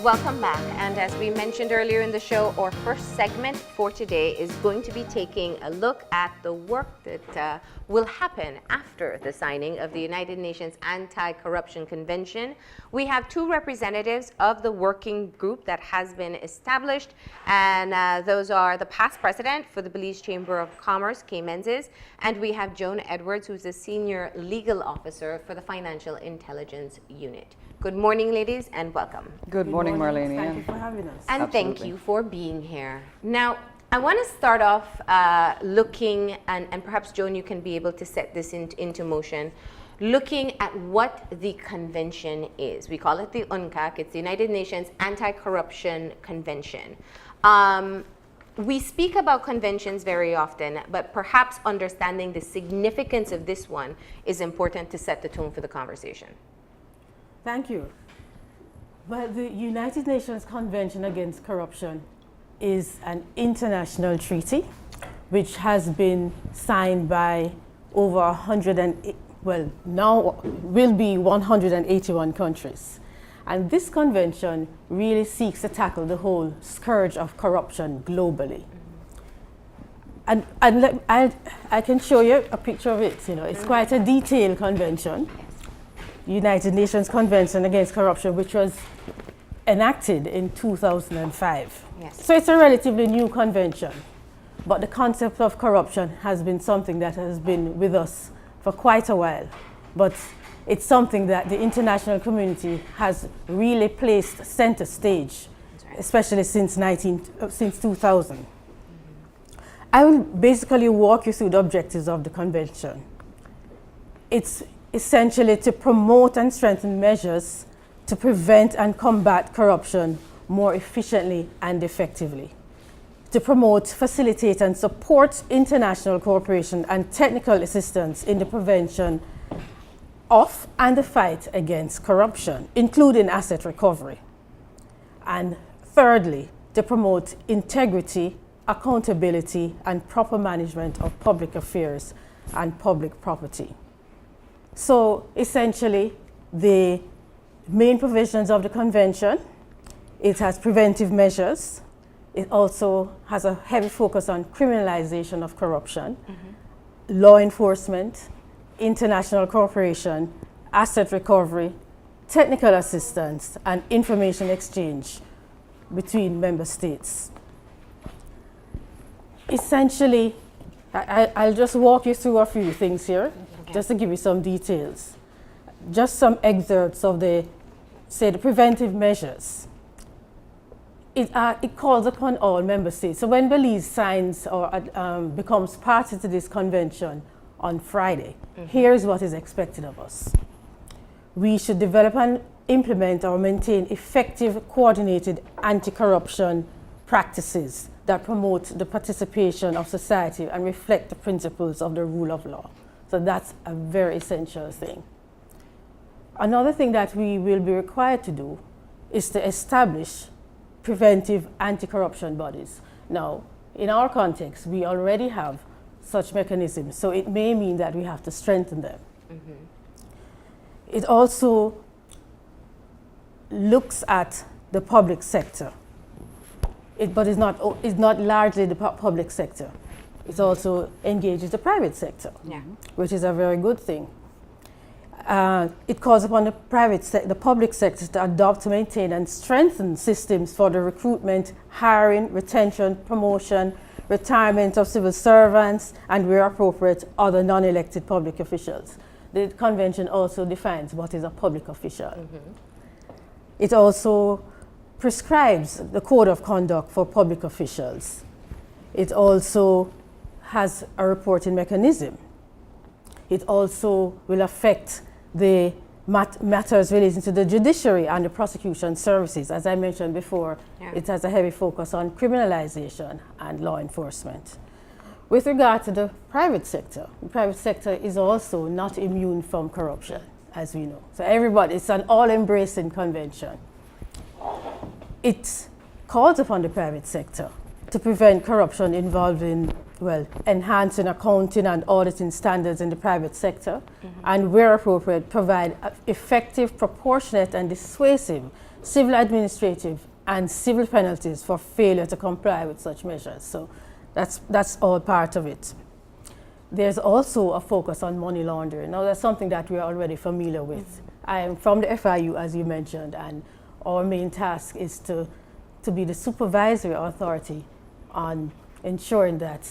Welcome back, and as we mentioned earlier in the show, our first segment for today is going to be taking a look at the work that will happen after the signing of the United Nations Anti-Corruption Convention. We have two representatives of the working group that has been established, and those are the past president for the Belize Chamber of Commerce, KayMenzies, and we have Joan Edwards, who's the senior legal officer for the Financial Intelligence Unit. Good morning, ladies, and welcome. Good morning, Marlene. Thank you for having us. And Absolutely. thank you for being here. Now, I want to start off looking, and perhaps, Joan, you can be able to set this into motion, looking at what the convention is. We call it the UNACC. It's the United Nations Anti-Corruption Convention. We speak about conventions very often, but perhaps understanding the significance of this one is important to set the tone for the conversation. Thank you. Well, the United Nations Convention Against Corruption is an international treaty which has been signed by over 181 countries. And this convention really seeks to tackle the whole scourge of corruption globally. And I can show you a picture of it. It's quite a detailed convention. United Nations Convention Against Corruption, which was enacted in 2005. Yes. So it's a relatively new convention, but the concept of corruption has been something that has been with us for quite a while. But it's something that the international community has really placed center stage, especially since 2000. I will basically walk you through the objectives of the convention. It's essentially to promote and strengthen measures to prevent and combat corruption more efficiently and effectively, to promote, facilitate, and support international cooperation and technical assistance in the prevention of and the fight against corruption, including asset recovery. And thirdly, to promote integrity, accountability, and proper management of public affairs and public property. So essentially, the main provisions of the convention, it has preventive measures. It also has a heavy focus on criminalization of corruption, law enforcement, international cooperation, asset recovery, technical assistance, and information exchange between member states. Essentially, I'll just walk you through a few things here. Just to give you some details. Just some excerpts of the preventive measures. It calls upon all member states. So when Belize signs or becomes party to this convention on Friday, here's what is expected of us. We should develop and implement or maintain effective, coordinated anti-corruption practices that promote the participation of society and reflect the principles of the rule of law. So that's a very essential thing. Another thing that we will be required to do is to establish preventive anti-corruption bodies. Now, in our context, we already have such mechanisms, so it may mean that we have to strengthen them. It also looks at the public sector, but it's not largely the public sector. It also engages the private sector, which is a very good thing. It calls upon the public sector to adopt, to maintain, and strengthen systems for the recruitment, hiring, retention, promotion, retirement of civil servants, and where appropriate, other non-elected public officials. The convention also defines what is a public official. It also prescribes the code of conduct for public officials. It also has a reporting mechanism. It also will affect the matters relating to the judiciary and the prosecution services. As I mentioned before, it has a heavy focus on criminalization and law enforcement. With regard to the private sector is also not immune from corruption, as we know. So it's an all-embracing convention. It calls upon the private sector to prevent corruption involved in, enhancing accounting and auditing standards in the private sector, and where appropriate, provide effective, proportionate, and dissuasive civil, administrative, and civil penalties for failure to comply with such measures. So that's all part of it. There's also a focus on money laundering. Now, that's something that we're already familiar with. I am from the FIU, as you mentioned, and our main task is to be the supervisory authority on ensuring that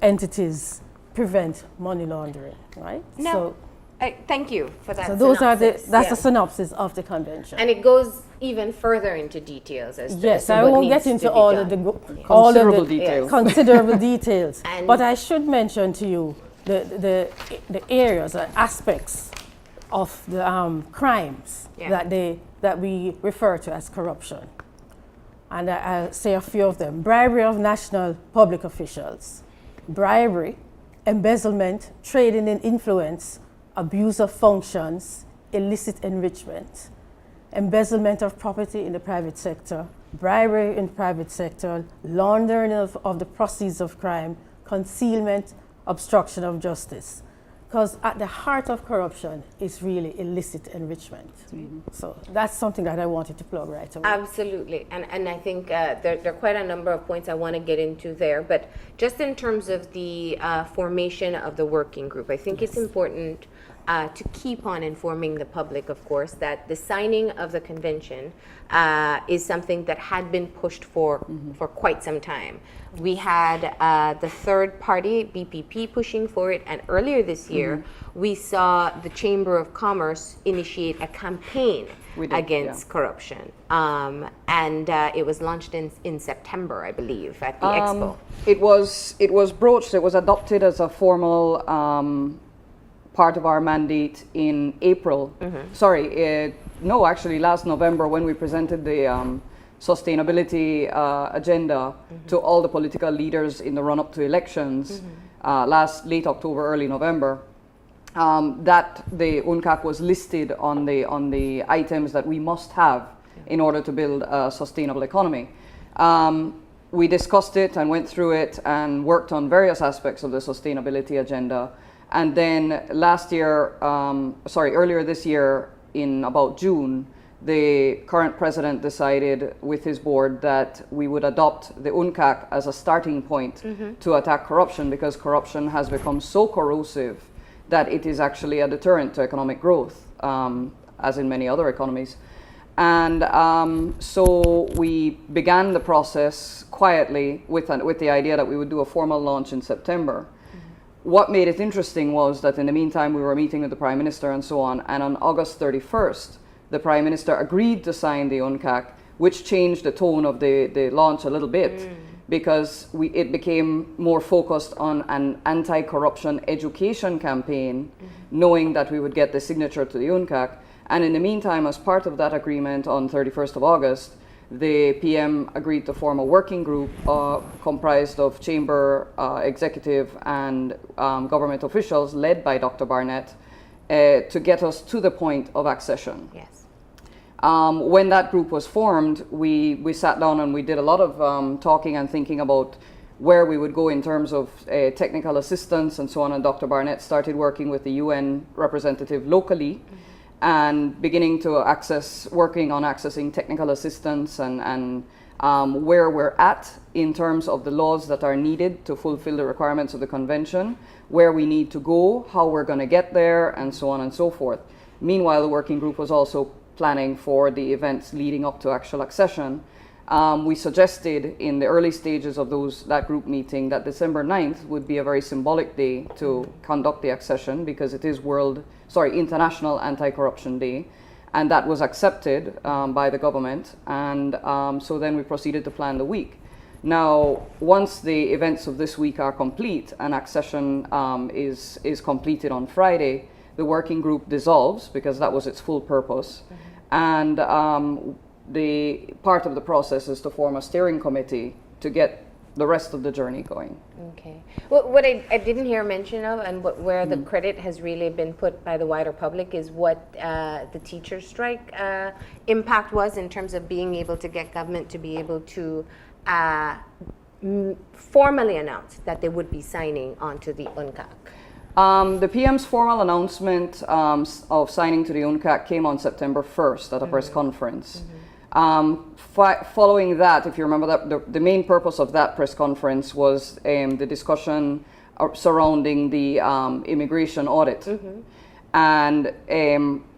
entities prevent money laundering, right? Now, So, thank you for that. so those synopsis. that's the synopsis of the convention. And it goes even further into details as to, Yes, as to I what won't needs get into to be all done. of the Considerable details. considerable details. And- But I should mention to you the areas and aspects of the crimes that we refer to as corruption. And I'll say a few of them: bribery of national public officials, bribery, embezzlement, trading in influence, abuse of functions, illicit enrichment, embezzlement of property in the private sector, bribery in the private sector, laundering of the proceeds of crime, concealment, obstruction of justice. Because at the heart of corruption is really illicit enrichment. So that's something that I wanted to plug right away. Absolutely, and I think there are quite a number of points I want to get into there, but just in terms of the formation of the working group, I think it's important to keep on informing the public, of course, that the signing of the convention is something that had been pushed for quite some time. We had the third party, BPP, pushing for it, and earlier this year, we saw the Chamber of Commerce initiate a campaign against corruption. And it was launched in September, I believe, at the Expo. It was broached, it was adopted as a formal part of our mandate in April. No, actually last November, when we presented the sustainability agenda to all the political leaders in the run-up to elections, late October, early November, that the UNCAC was listed on the items that we must have in order to build a sustainable economy. We discussed it and went through it and worked on various aspects of the sustainability agenda. And then earlier this year, in about June, the current president decided with his board that we would adopt the UNCAC as a starting point to attack corruption, because corruption has become so corrosive that it is actually a deterrent to economic growth, as in many other economies. And so we began the process quietly with the idea that we would do a formal launch in September. What made it interesting was that in the meantime, we were meeting with the Prime Minister and so on, and on August 31st, the Prime Minister agreed to sign the UNCAC, which changed the tone of the launch a little bit, because it became more focused on an anti-corruption education campaign, knowing that we would get the signature to the UNCAC. And in the meantime, as part of that agreement on 31st of August, the PM agreed to form a working group comprised of chamber executive and government officials led by Dr. Barnett to get us to the point of accession. Yes. When that group was formed, we sat down and we did a lot of talking and thinking about where we would go in terms of technical assistance and so on. And Dr. Barnett started working with the UN representative locally and beginning to working on accessing technical assistance and where we're at in terms of the laws that are needed to fulfill the requirements of the convention, where we need to go, how we're going to get there, and so on and so forth. Meanwhile, the working group was also planning for the events leading up to actual accession. We suggested in the early stages of that group meeting that December 9th would be a very symbolic day to conduct the accession, because it is International Anti-Corruption Day, and that was accepted by the government. And so then we proceeded to plan the week. Now, once the events of this week are complete and accession is completed on Friday, the working group dissolves, because that was its full purpose. And the part of the process is to form a steering committee to get the rest of the journey going. Okay. Well, what I didn't hear mention of, and where the credit has really been put by the wider public, is what the teacher strike impact was in terms of being able to get government to be able to formally announce that they would be signing onto the UNCAC. The PM's formal announcement of signing to the UNCAC came on September 1st at a press conference. Following that, if you remember, that the main purpose of that press conference was the discussion surrounding the immigration audit. And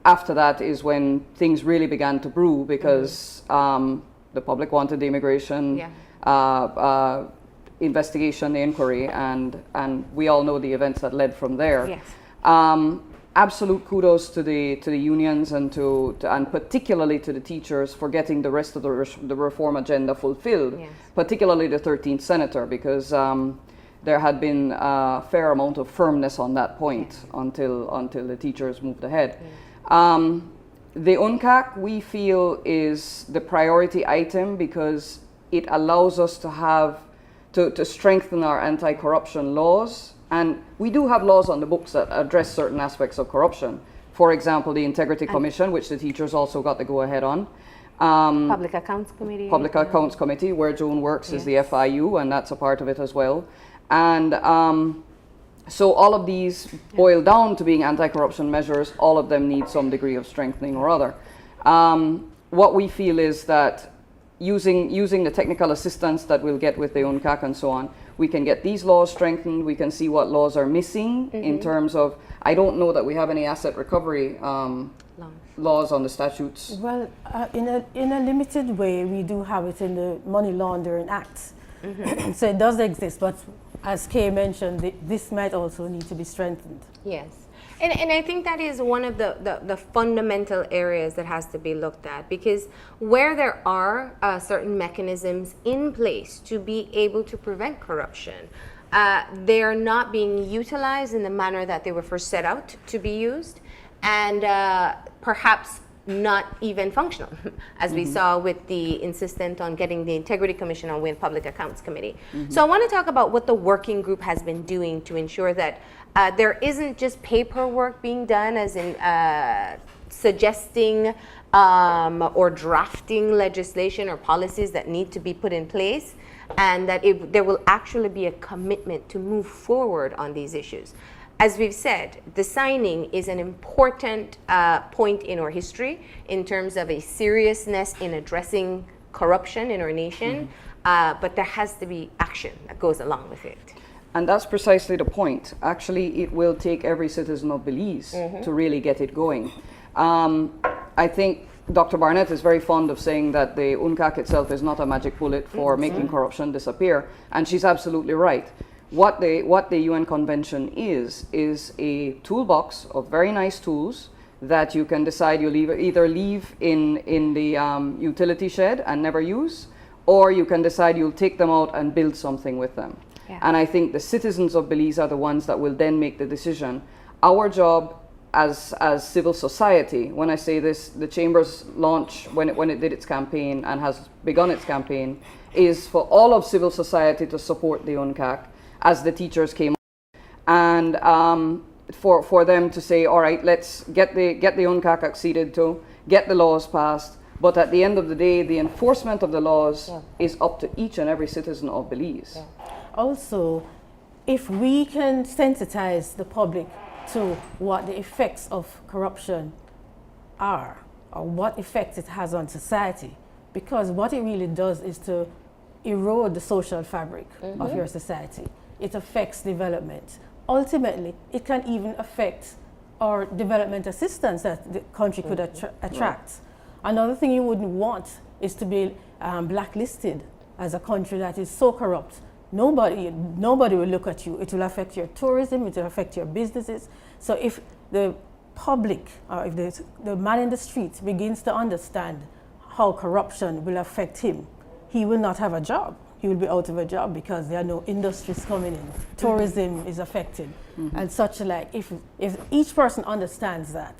after that is when things really began to brew, because the public wanted the immigration investigation, the inquiry, and we all know the events that led from there. Yes. Absolute kudos to the unions and and particularly to the teachers for getting the rest of the reform agenda fulfilled. Yes. Particularly the 13th senator, because there had been a fair amount of firmness on that point until the teachers moved ahead. The UNCAC, we feel, is the priority item because it allows us to have to strengthen our anti-corruption laws. And we do have laws on the books that address certain aspects of corruption. For example, the Integrity Commission, which the teachers also got the go-ahead on. Public Accounts Committee. Public Accounts Committee, where Joan works, is the FIU, and that's a part of it as well. And so all of these boil down to being anti-corruption measures. All of them need some degree of strengthening or other. What we feel is that using the technical assistance that we'll get with the UNCAC and so on, we can get these laws strengthened. We can see what laws are missing in terms of, I don't know that we have any asset recovery laws on the statutes. Well, in a limited way, we do have it in the Money Laundering Act. So it does exist, but as Kay mentioned, this might also need to be strengthened. Yes. And I think that is one of the fundamental areas that has to be looked at, because where there are certain mechanisms in place to be able to prevent corruption, they are not being utilized in the manner that they were first set out to be used, and perhaps not even functional, as we saw with the insistence on getting the Integrity Commission on with Public Accounts Committee. So I want to talk about what the working group has been doing to ensure that there isn't just paperwork being done, as in suggesting or drafting legislation or policies that need to be put in place, and that there will actually be a commitment to move forward on these issues. As we've said, the signing is an important point in our history in terms of a seriousness in addressing corruption in our nation, but there has to be action that goes along with it. And that's precisely the point. Actually, it will take every citizen of Belize to really get it going. I think Dr. Barnett is very fond of saying that the UNCAC itself is not a magic bullet for making corruption disappear, and she's absolutely right. What the UN Convention is a toolbox of very nice tools that you can decide you'll either leave in the utility shed and never use, or you can decide you'll take them out and build something with them. Yeah. And I think the citizens of Belize are the ones that will then make the decision. Our job as civil society, when I say this, the Chamber's launch, when it did its campaign and has begun its campaign, is for all of civil society to support the UNCAC as the teachers came, and for them to say, all right, let's get the UNCAC acceded to, get the laws passed, but at the end of the day, the enforcement of the laws is up to each and every citizen of Belize. Yeah. Also, if we can sensitize the public to what the effects of corruption are, or what effect it has on society, because what it really does is to erode the social fabric of your society. It affects development. Ultimately, it can even affect our development assistance that the country could attract. Another thing you wouldn't want is to be blacklisted as a country that is so corrupt. Nobody will look at you. It will affect your tourism, it will affect your businesses. So if the public, or if the man in the street begins to understand how corruption will affect him, he will not have a job. He will be out of a job because there are no industries coming in. Tourism is affected, and such like. If each person understands that,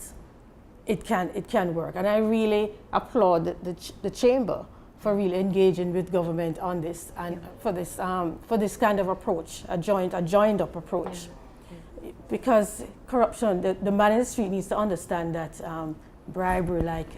it can work. And I really applaud the Chamber for really engaging with government on this, and for this kind of approach, a joined up approach. Because corruption, the man in the street needs to understand that bribery, like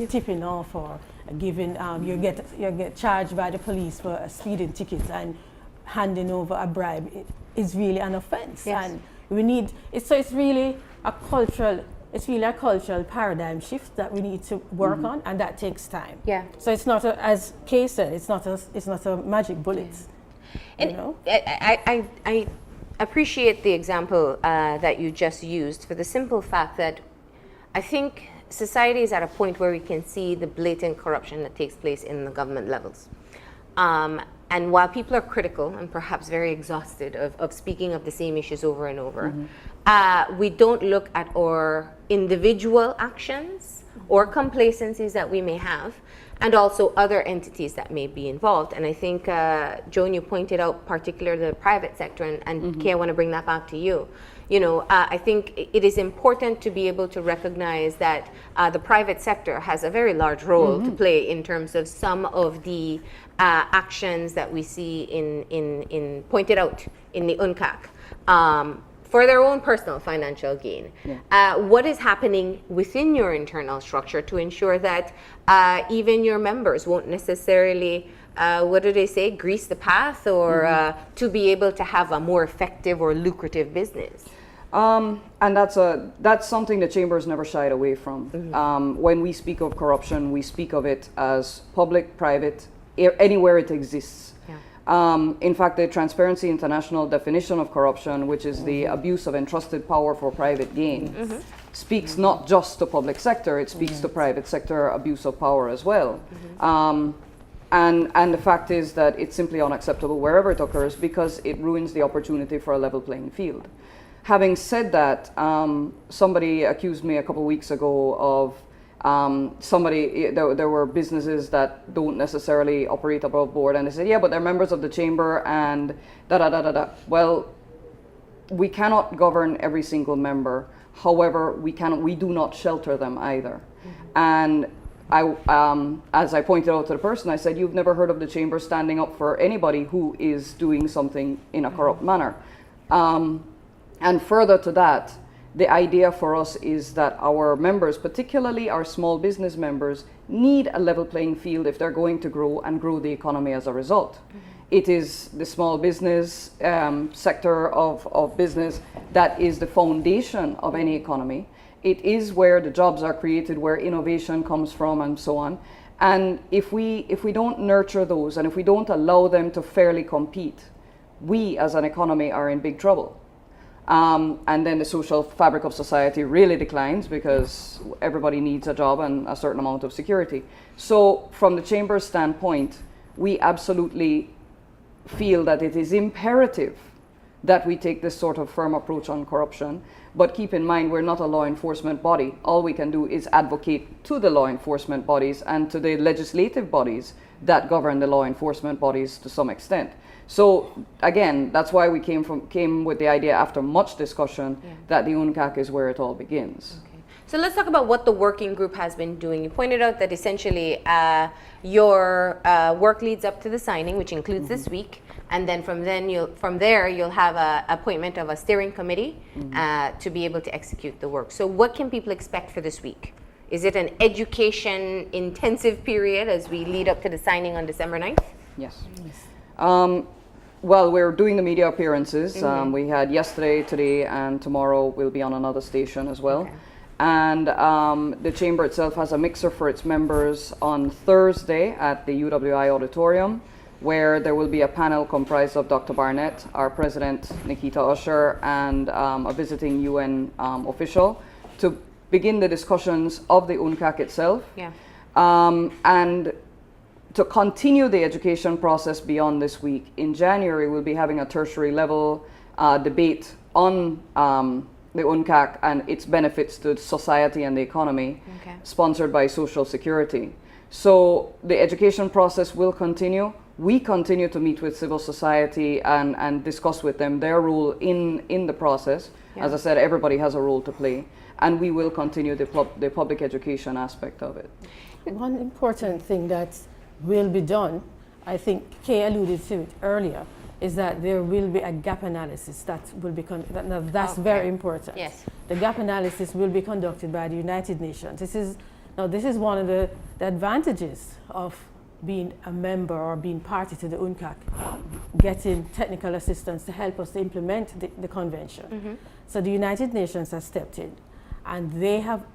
tipping off or giving, you get charged by the police for a speeding ticket and handing over a bribe is really an offense. Yes. And we need, so it's really a cultural it's really a cultural paradigm shift that we need to work on, and that takes time. Yeah. So it's not as Kay said, it's not a magic bullet. And you know? I appreciate the example that you just used for the simple fact that I think society is at a point where we can see the blatant corruption that takes place in the government levels. And while people are critical and perhaps very exhausted of speaking of the same issues over and over, we don't look at our individual actions or complacencies that we may have, and also other entities that may be involved. And I think, Joan, you pointed out particularly the private sector, and Kay, I want to bring that back to you. You know, I think it is important to be able to recognize that the private sector has a very large role to play in terms of some of the actions that we see in pointed out in the UNCAC. For their own personal financial gain. What is happening within your internal structure to ensure that even your members won't necessarily, what do they say, grease the path, or to be able to have a more effective or lucrative business? And that's something the Chamber's never shied away from. When we speak of corruption, we speak of it as public, private, anywhere it exists. In fact, the Transparency International definition of corruption, which is the abuse of entrusted power for private gain, speaks not just to public sector, it speaks to private sector abuse of power as well. And the fact is that it's simply unacceptable wherever it occurs because it ruins the opportunity for a level playing field. Having said that, somebody accused me a couple of weeks ago of there were businesses that don't necessarily operate above board, and they said, yeah, but they're members of the chamber and da-da-da-da-da. Well, we cannot govern every single member. However, we do not shelter them either. And as I pointed out to the person, I said, you've never heard of the chamber standing up for anybody who is doing something in a corrupt manner. And further to that, the idea for us is that our members, particularly our small business members, need a level playing field if they're going to grow and grow the economy as a result. It is the small business sector of business that is the foundation of any economy. It is where the jobs are created, where innovation comes from, and so on. And if we don't nurture those, and if we don't allow them to fairly compete, we as an economy are in big trouble. And then the social fabric of society really declines because everybody needs a job and a certain amount of security. So from the Chamber's standpoint, we absolutely feel that it is imperative that we take this sort of firm approach on corruption. But keep in mind, we're not a law enforcement body. All we can do is advocate to the law enforcement bodies and to the legislative bodies that govern the law enforcement bodies to some extent. So again, that's why we came with the idea after much discussion that the UNCAC is where it all begins. Okay. So let's talk about what the working group has been doing. You pointed out that essentially your work leads up to the signing, which includes this week, and then from there you'll have an appointment of a steering committee to be able to execute the work. So what can people expect for this week? Is it an education intensive period as we lead up to the signing on December 9th? Yes. Well, we're doing the media appearances. We had yesterday, today, and tomorrow we'll be on another station as well. Okay. And the chamber itself has a mixer for its members on Thursday at the UWI auditorium, where there will be a panel comprised of Dr. Barnett, our president, Nikita Usher, and a visiting UN official to begin the discussions of the UNCAC itself. And to continue the education process beyond this week, in January we'll be having a tertiary level debate on the UNCAC and its benefits to society and the economy, sponsored by Social Security. So the education process will continue. We continue to meet with civil society and discuss with them their role in the process. As I said, everybody has a role to play, and we will continue the public education aspect of it. One important thing that will be done, I think Kay alluded to it earlier, is that there will be a gap analysis that will be that's very important. Yes. The gap analysis will be conducted by the United Nations. This is one of the advantages of being a member or being party to the UNCAC, getting technical assistance to help us to implement the convention. So the United Nations has stepped in, and they have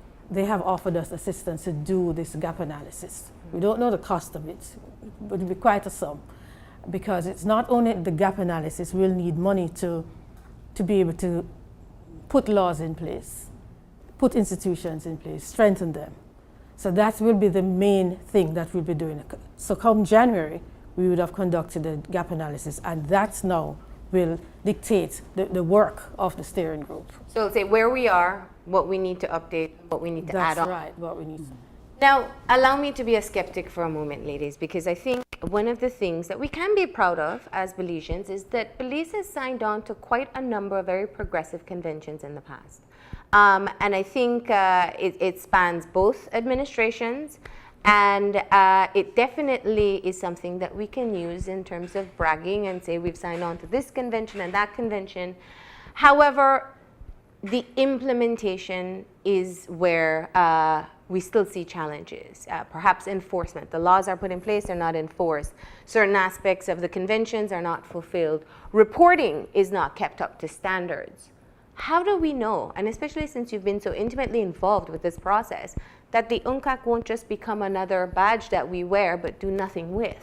offered us assistance to do this gap analysis. We don't know the cost of it, but it'll be quite a sum, because it's not only the gap analysis. We'll need money to be able to put laws in place, put institutions in place, strengthen them. So that will be the main thing that we'll be doing. So come January, we would have conducted a gap analysis, and that now will dictate the work of the steering group. So let's say where we are, what we need to update, what we need to add on. That's right, what we need to. Now, allow me to be a skeptic for a moment, ladies, because I think one of the things that we can be proud of as Belizeans is that Belize has signed on to quite a number of very progressive conventions in the past. And I think it spans both administrations, and it definitely is something that we can use in terms of bragging and say we've signed on to this convention and that convention. However, the implementation is where we still see challenges. Perhaps enforcement. The laws are put in place, they're not enforced. Certain aspects of the conventions are not fulfilled. Reporting is not kept up to standards. How do we know, and especially since you've been so intimately involved with this process, that the UNACC won't just become another badge that we wear but do nothing with?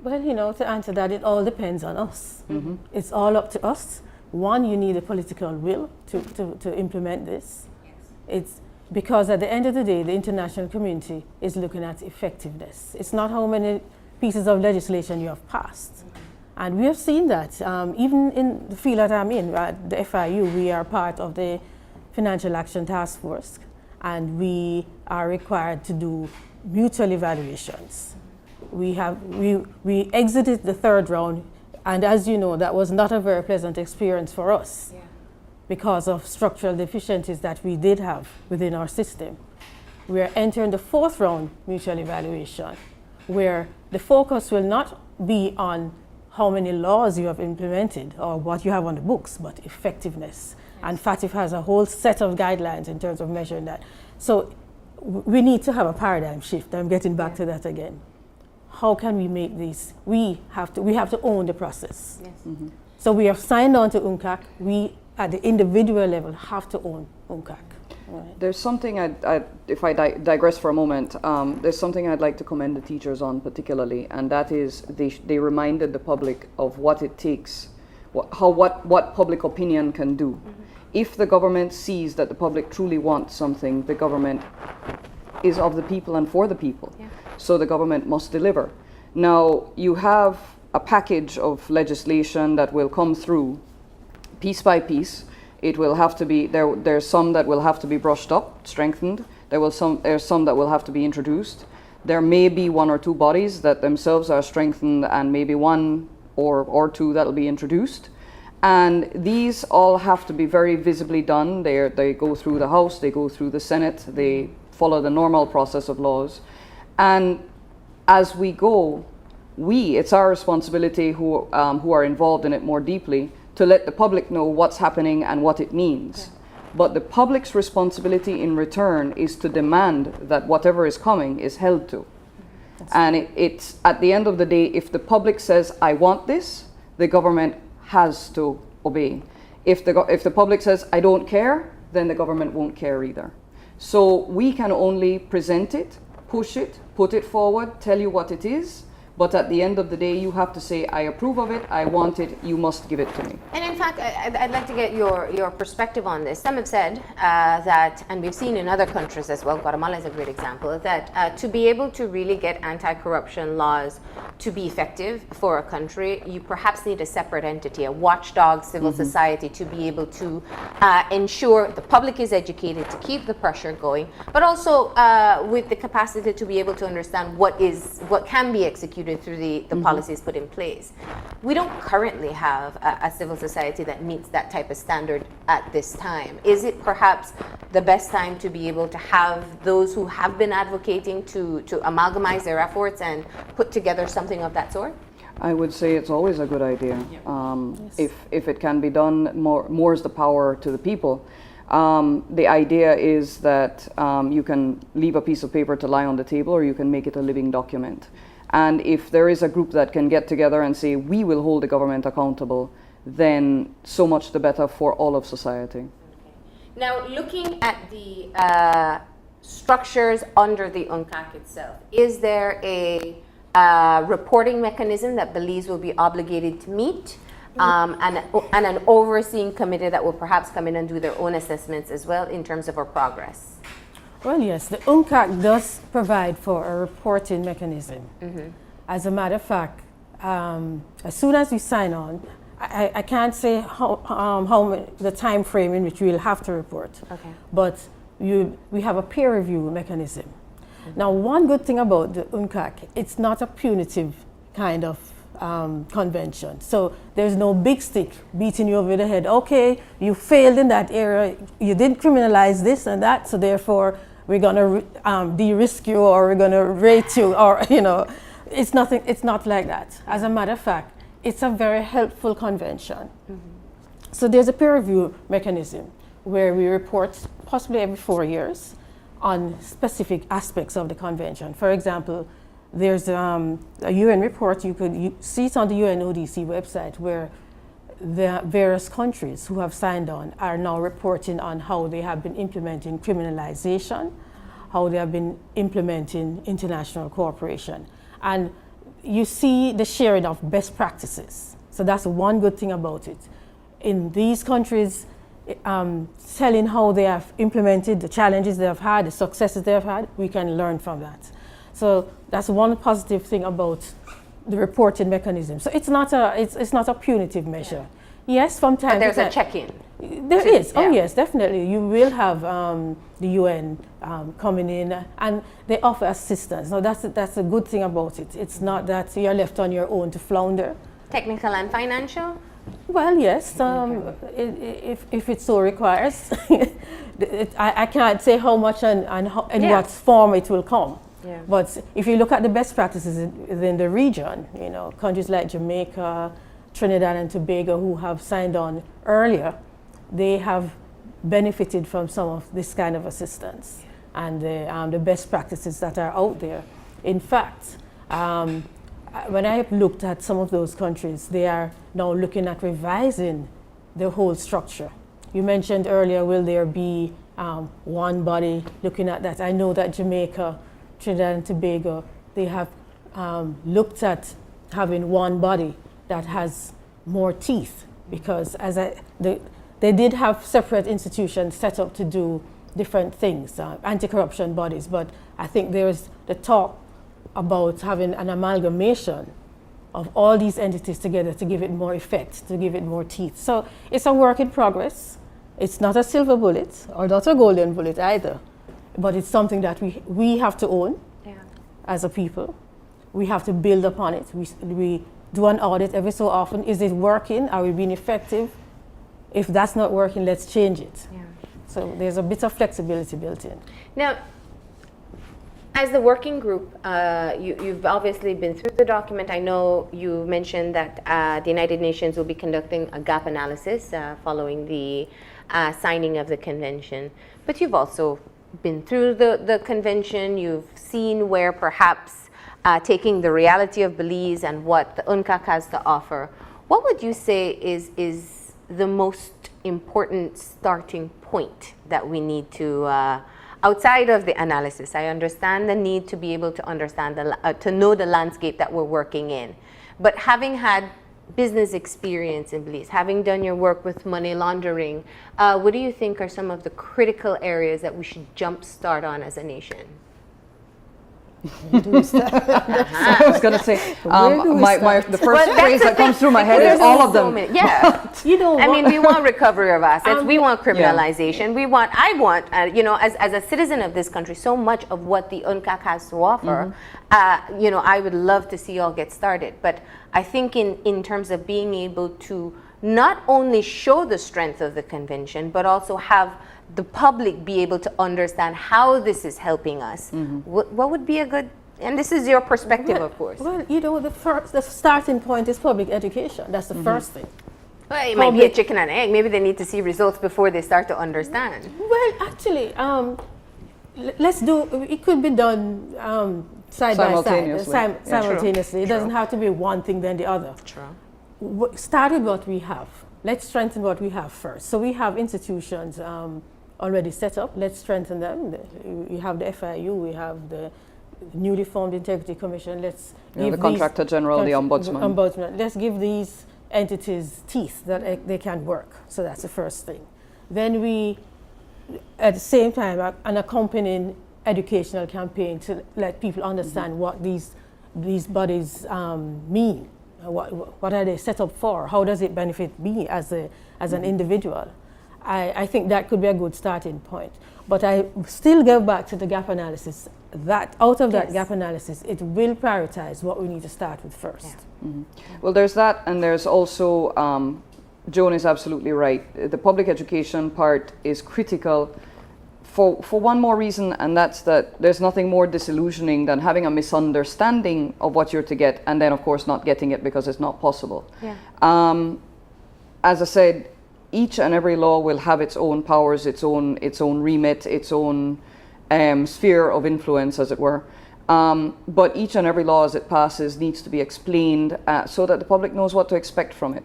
Well, to answer that, it all depends on us. It's all up to us. One, you need a political will to implement this. Yes. It's because at the end of the day, the international community is looking at effectiveness. It's not how many pieces of legislation you have passed. And we have seen that. Even in the field that I'm in, at the FIU, we are part of the Financial Action Task Force, and we are required to do mutual evaluations. We exited the third round, and as you know, that was not a very pleasant experience for us because of structural deficiencies that we did have within our system. We are entering the fourth round mutual evaluation, where the focus will not be on how many laws you have implemented or what you have on the books, but effectiveness. And FATF has a whole set of guidelines in terms of measuring that. So we need to have a paradigm shift. I'm getting back to that again. How can we make this? We have to own the process. Yes. So we have signed on to UNACC. We, at the individual level, have to own UNACC. Right. There's something, if I digress for a moment, there's something I'd like to commend the teachers on particularly, and that is they reminded the public of what it takes, what public opinion can do. If the government sees that the public truly wants something, the government is of the people and for the people. Yeah. So the government must deliver. Now, you have a package of legislation that will come through piece by piece. It will have to be, there's some that will have to be brushed up, strengthened. There's some that will have to be introduced. There may be one or two bodies that themselves are strengthened, and maybe one or two that will be introduced. And these all have to be very visibly done. They go through the House, they go through the Senate, they follow the normal process of laws. And as we go, it's our responsibility who are involved in it more deeply to let the public know what's happening and what it means. Yeah. But the public's responsibility in return is to demand that whatever is coming is held to. And it's at the end of the day, if the public says, I want this, the government has to obey. If the public says, I don't care, then the government won't care either. So we can only present it, push it, put it forward, tell you what it is, but at the end of the day, you have to say, I approve of it, I want it, you must give it to me. And in fact, I'd like to get your perspective on this. Some have said that, and we've seen in other countries as well, Guatemala is a great example, that to be able to really get anti-corruption laws to be effective for a country, you perhaps need a separate entity, a watchdog civil society, to be able to ensure the public is educated, to keep the pressure going, but also with the capacity to be able to understand what can be executed through the policies put in place. We don't currently have a civil society that meets that type of standard at this time. Is it perhaps the best time to be able to have those who have been advocating to amalgamize their efforts and put together something of that sort? I would say it's always a good idea. Yes. If it can be done, more is the power to the people. The idea is that you can leave a piece of paper to lie on the table, or you can make it a living document. And if there is a group that can get together and say, we will hold the government accountable, then so much the better for all of society. Now, looking at the structures under the UNCAC itself, is there a reporting mechanism that Belize will be obligated to meet, and an overseeing committee that will perhaps come in and do their own assessments as well in terms of our progress? Well, yes, the UNCAC does provide for a reporting mechanism. As a matter of fact, as soon as we sign on, I can't say the time frame in which we'll have to report, but we have a peer review mechanism. Now, one good thing about the UNCAC, it's not a punitive kind of convention. So there's no big stick beating you over the head. Okay, you failed in that area, you didn't criminalize this and that, so therefore we're going to de-risk you, or we're going to rate you, or, you know, it's not like that. As a matter of fact, it's a very helpful convention. So there's a peer review mechanism where we report possibly every 4 years on specific aspects of the convention. For example, there's a UN report, you see it on the UNODC website, where the various countries who have signed on are now reporting on how they have been implementing criminalization, how they have been implementing international cooperation. And you see the sharing of best practices. So that's one good thing about it. In these countries, telling how they have implemented, the challenges they have had, the successes they have had, we can learn from that. So that's one positive thing about the reporting mechanism. So it's not a punitive measure. Yes, from time to time. But there's a check-in. There is. Oh yes, definitely. You will have the UN coming in, and they offer assistance. Now that's a good thing about it. It's not that you're left on your own to flounder. Technical and financial? Well, yes, if it so requires. I can't say how much and what form it will come. Yeah. But if you look at the best practices in the region, you know, countries like Jamaica, Trinidad and Tobago, who have signed on earlier, they have benefited from some of this kind of assistance and the best practices that are out there. In fact, when I have looked at some of those countries, they are now looking at revising the whole structure. You mentioned earlier, will there be one body looking at that? I know that Jamaica, Trinidad and Tobago, they have looked at having one body that has more teeth, because they did have separate institutions set up to do different things, anti-corruption bodies, but I think there's the talk about having an amalgamation of all these entities together to give it more effect, to give it more teeth. So it's a work in progress. It's not a silver bullet or not a golden bullet either, but it's something that we have to own as a people. We have to build upon it. We do an audit every so often. Is it working? Are we being effective? If that's not working, let's change it. Yeah. So there's a bit of flexibility built in. Now, as the working group, you've obviously been through the document. I know you mentioned that the United Nations will be conducting a gap analysis following the signing of the convention. But you've also been through the convention. You've seen where perhaps taking the reality of Belize and what the UNCAC has to offer, what would you say is the most important starting point that we need to, outside of the analysis? I understand the need to be able to understand, to know the landscape that we're working in. But having had business experience in Belize, having done your work with money laundering, what do you think are some of the critical areas that we should jump start on as a nation? I was going to say, the first phrase that comes through my head is all of them. Yeah. You know, I mean, we want recovery of assets. We want criminalization. Yeah. I want, you know, as a citizen of this country, so much of what the UNCAC has to offer, you know, I would love to see all get started. But I think in terms of being able to not only show the strength of the convention, but also have the public be able to understand how this is helping us. What would be a good, and this is your perspective, of course. Well, you know, the starting point is public education. That's the first thing. Well, it might be a chicken and egg. Maybe they need to see results before they start to understand. Well, actually, let's do, it could be done side by side, simultaneously. It doesn't have to be one thing then the other. True. Start with what we have. Let's strengthen what we have first. So we have institutions already set up. Let's strengthen them. We have the FIU, we have the newly formed Integrity Commission. Let's give the Contractor General, the Ombudsman. Let's give these entities teeth that they can work. So that's the first thing. Then we, at the same time, an accompanying educational campaign to let people understand what these bodies mean. What are they set up for? How does it benefit me as an individual? I think that could be a good starting point. But I still go back to the gap analysis. That out of that gap analysis, it will prioritize what we need to start with first. Yeah. Mm-hmm. Well, there's that, and there's also, Joan is absolutely right. The public education part is critical for one more reason, and that's that there's nothing more disillusioning than having a misunderstanding of what you're to get, and then of course not getting it because it's not possible. Yeah. As I said, each and every law will have its own powers, its own remit, its own sphere of influence, as it were. But each and every law as it passes needs to be explained so that the public knows what to expect from it.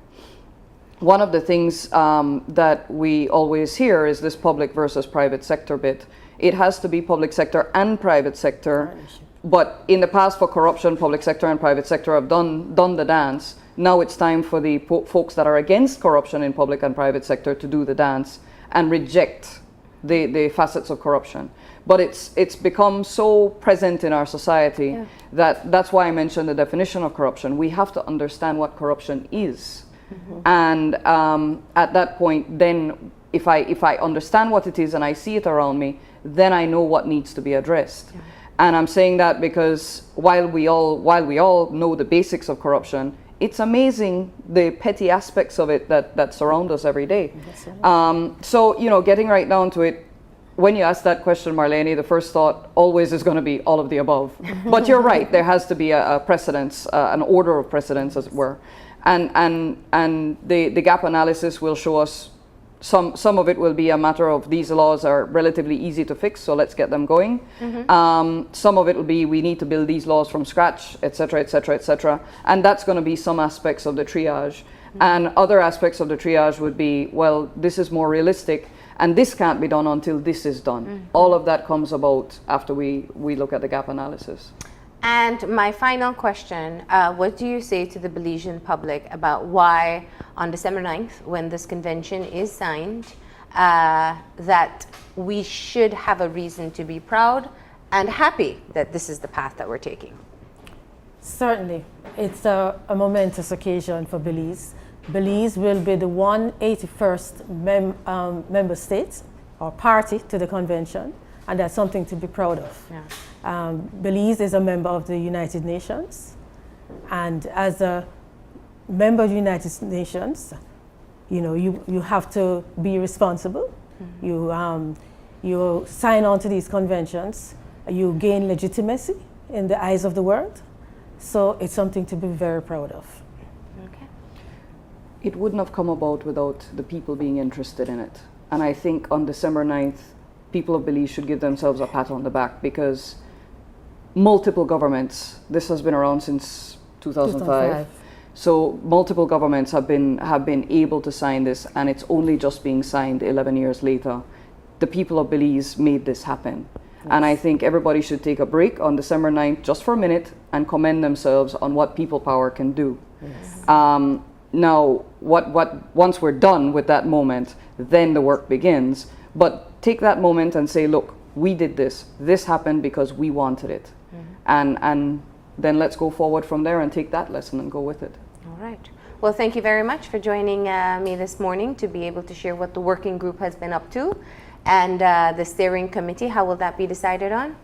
One of the things that we always hear is this public versus private sector bit. It has to be public sector and private sector, but in the past for corruption, public sector and private sector have done the dance. Now it's time for the folks that are against corruption in public and private sector to do the dance and reject the facets of corruption. But it's become so present in our society that's why I mentioned the definition of corruption. We have to understand what corruption is. Mm-hmm. And at that point, then if I understand what it is and I see it around me, then I know what needs to be addressed. Yeah. And I'm saying that because while we all know the basics of corruption, it's amazing the petty aspects of it that surround us every day. So, getting right down to it, when you ask that question, Marlene, the first thought always is going to be all of the above. But you're right, there has to be a precedence, an order of precedence, as it were. And the gap analysis will show us some of it will be a matter of these laws are relatively easy to fix, so let's get them going. Mm-hmm. Some of it will be we need to build these laws from scratch, et cetera, et cetera, et cetera. And that's going to be some aspects of the triage. Mm-hmm. And other aspects of the triage would be, well, this is more realistic, and this can't be done until this is done. Mm-hmm. All of that comes about after we look at the gap analysis. And my final question, what do you say to the Belizean public about why on December 9th, when this convention is signed, that we should have a reason to be proud and happy that this is the path that we're taking? Certainly. It's a momentous occasion for Belize. Belize will be the 181st member state or party to the convention, and that's something to be proud of. Yeah. Belize is a member of the United Nations, and as a member of the United Nations, you have to be responsible. Mm-hmm. You sign on to these conventions, you gain legitimacy in the eyes of the world, so it's something to be very proud of. Okay. It wouldn't have come about without the people being interested in it, and I think on December 9th, people of Belize should give themselves a pat on the back because multiple governments, this has been around since 2005. So multiple governments have been able to sign this, and it's only just being signed 11 years later. The people of Belize made this happen. Yes. And I think everybody should take a break on December 9th just for a minute and commend themselves on what people power can do. Yes. Now, once we're done with that moment, then the work begins. But take that moment and say, look, we did this. This happened because we wanted it. Mm-hmm. And then let's go forward from there and take that lesson and go with it. All right. Well, thank you very much for joining me this morning to be able to share what the working group has been up to. And the steering committee, how will that be decided on?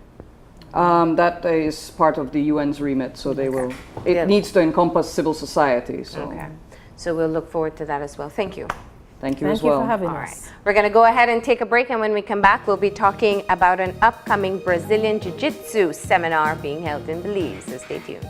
That is part of the UN's remit, so they will. It needs to encompass civil society. So. Okay. So we'll look forward to that as well. Thank you. Thank you as well. Thank you for having us. Right. We're going to go ahead and take a break, and when we come back, we'll be talking about an upcoming Brazilian Jiu-Jitsu seminar being held in Belize. So stay tuned.